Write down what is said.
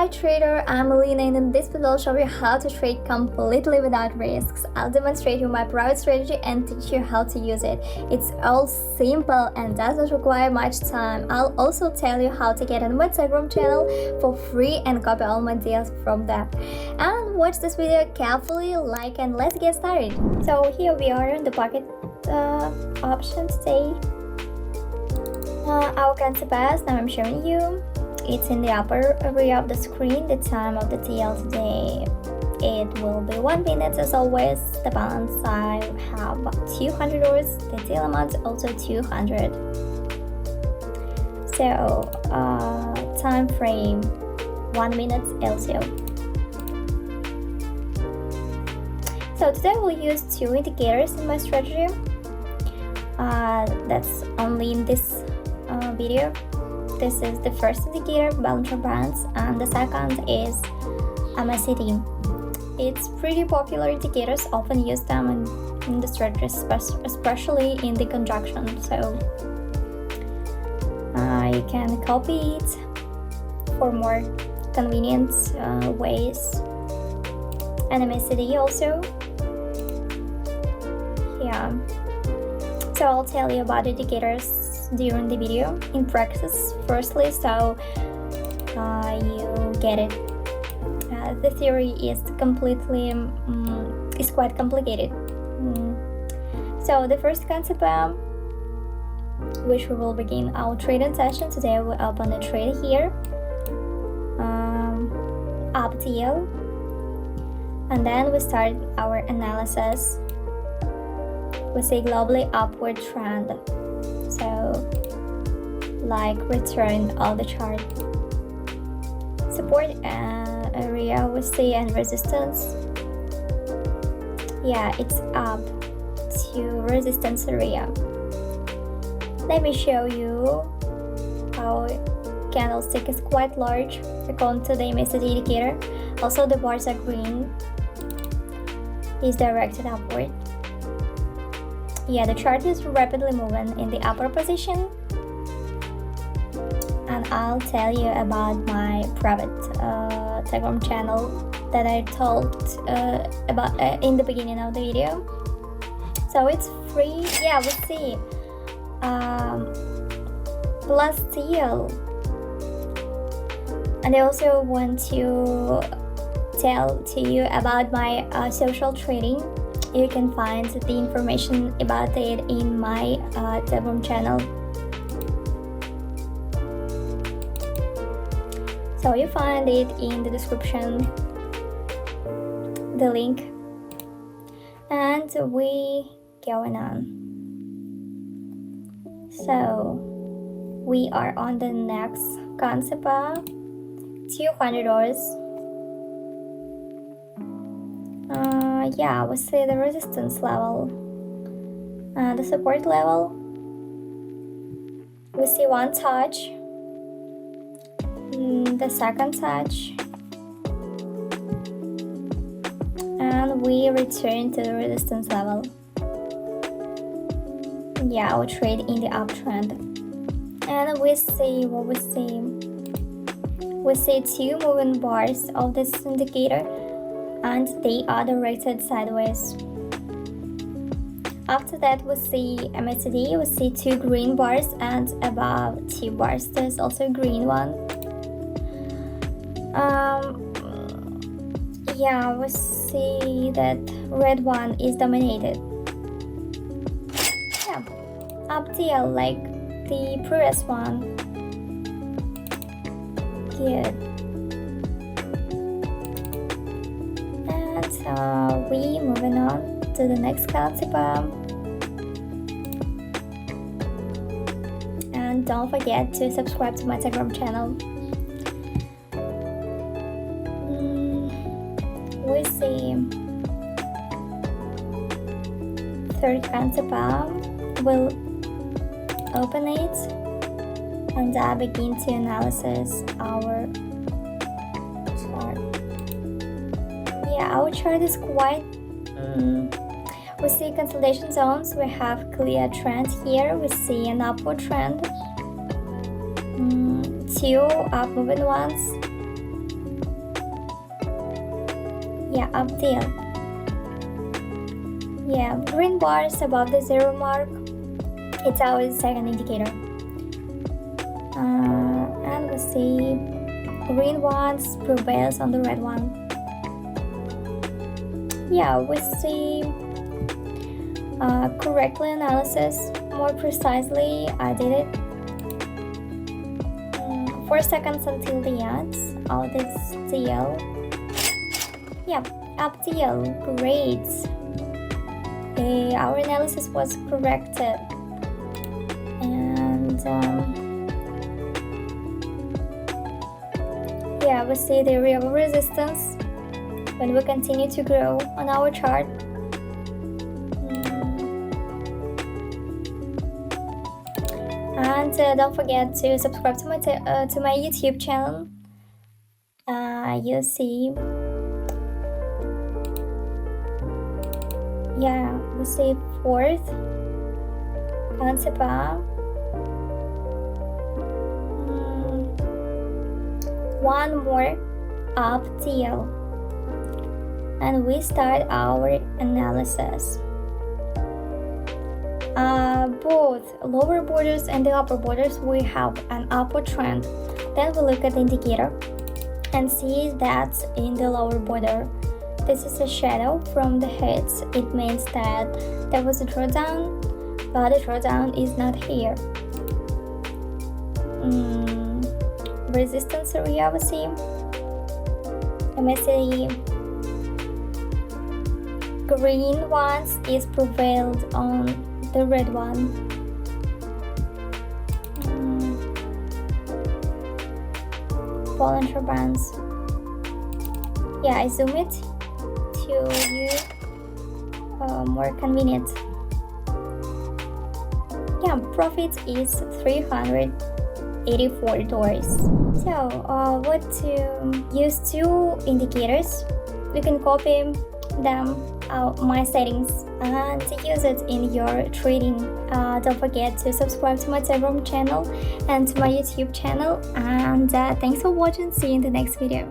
Hi trader, I'm Alina, and in this video I'll show you how to trade completely without risks. I'll demonstrate you my private strategy and teach you how to use it. It's all simple and doesn't require much time. I'll also tell you how to get on my Telegram channel for free and copy all my deals from there. And watch this video carefully, like, and let's get started. So here we are in the pocket option today. Our concept as now I'm showing you. It's in the upper area of the screen. The time of the TL today, it will be 1 minute as always. The balance I have $200. The deal amount also 200. So time frame 1 minute LCO. So today we'll use 2 indicators in my strategy. That's only in this video. This is the first indicator, Bollinger Bands, and the second is MACD. It's pretty popular indicators, often use them in the strategy, especially in the conjunction. So you can copy it for more convenient ways. And MACD also. Yeah. So I'll tell you about indicators during the video in practice firstly, so you get it. The theory is quite complicated. So the first concept, which we will begin our trading session today, we open the trade here, up TL, and then we start our analysis. We see globally upward trend. So, like return of the chart. Support area we see and resistance. Yeah, it's up to resistance area. Let me show you how candlestick is quite large according to the MACD indicator. Also the bars are green. Is directed upward. Yeah, the chart is rapidly moving in the upper position, and I'll tell you about my private Telegram channel that I told about in the beginning of the video. So it's free. Yeah, we see plus TL, and I also want to tell to you about my social trading. You can find the information about it in my Telegram channel. So you find it in the description, the link. And we going on. So we are on the next concept, $200. Yeah, we see the resistance level, the support level. We see one touch, the second touch, and we return to the resistance level. Yeah, we trade in the uptrend, and we see what we see. We see 2 moving bars of this indicator, and they are directed sideways. After that we see MACD, we see 2 green bars, and above 2 bars there's also a green one. Yeah, we see that red one is dominated. Yeah, up TL like the previous one. Good. We moving on to the next concept, and don't forget to subscribe to my Telegram channel. We see third concept, we'll open it and begin to analysis our chart. Yeah, our chart is quite we see consolidation zones. We have clear trend here. We see an upward trend, 2 up moving ones, Yeah, up deal. Yeah, green bars above the 0 mark, it's our second indicator. And we see green ones prevails on the red one. Yeah, we see correctly analysis. More precisely, I did it 4 seconds until the end. All this deal. Yeah, up deal. Great. Our analysis was corrected. And yeah, we see the area of resistance when we continue to grow on our chart. And don't forget to subscribe to my YouTube channel. You see, yeah, we see fourth concept. One more up deal, and we start our analysis. Both lower borders and the upper borders, we have an upward trend. Then we look at the indicator and see that in the lower border, this is a shadow from the heads. It means that there was a drawdown, but the drawdown is not here. Resistance area, we see MACD green ones is prevailed on the red one. Bollinger Bands. Yeah, I zoom it to you more convenient. Yeah, profit is $384. So what to use two indicators. You can copy them my settings and use it in your trading. Don't forget to subscribe to my Telegram channel and to my YouTube channel, and thanks for watching. See you in the next video.